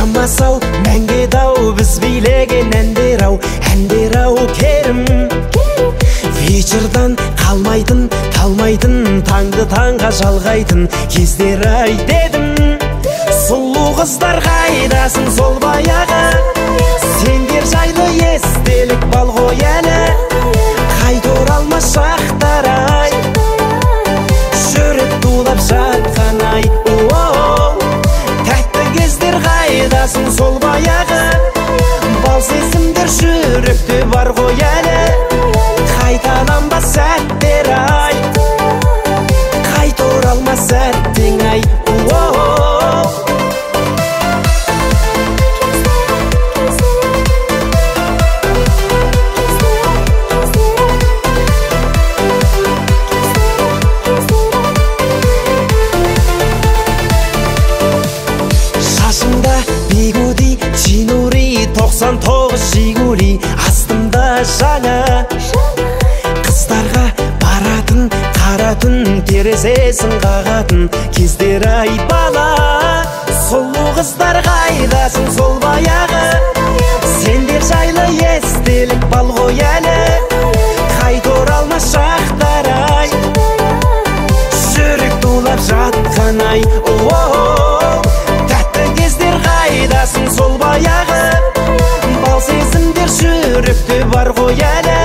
Шамасау мәңге дау біз билеген әндер-ау керім. Вечердан қалмайтын, талмайтын, таңды таңға жалғайтын кездер-ай дедім. Сұлу қыздар қайдасын сол баяғы, сендер жайлы естелік бал ғой әлі. Қайта оралмас шақтар-ай, жүрек тулап жатқан-ай. Тәтті кездер қайдасын сол баяғы, бал сезімдер жүректе бар ғой әлі. Қайталанбас сәттер-ай, қайта оралмас сәттең-ай. Шашымда бигуди, чинури, 99 жигули, астымда жаңа. Қыздарға баратын, қаратын, терезесін қағатын кездер-ай бала. Сұлу қыздар қайдасын сол баяғы, сендер жайлы естелік бал ғой әлі. Қайта оралмас шақтар-ай, жүрек тулап жатқан-ай. Тәтті кездер қайдасын сол баяғы, бал сезімдер жүректе бар ғой әлі.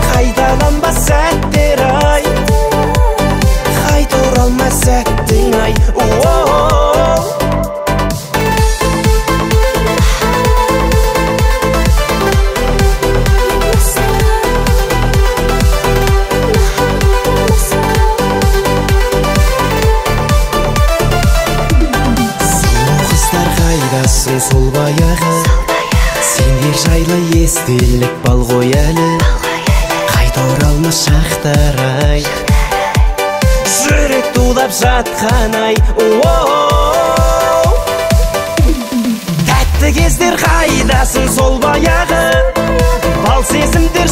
Қайталанбас сәттер-ай, қайта оралмас сәттең-ай. Қайдасын сол баяғы, сендер жайлы естелік бал ғой әлі. Қайта оралмас шақтар-ай, жүрек тулап жатқан-ай. Тәтті кездер қайдасын сол баяғы, бал сезімдер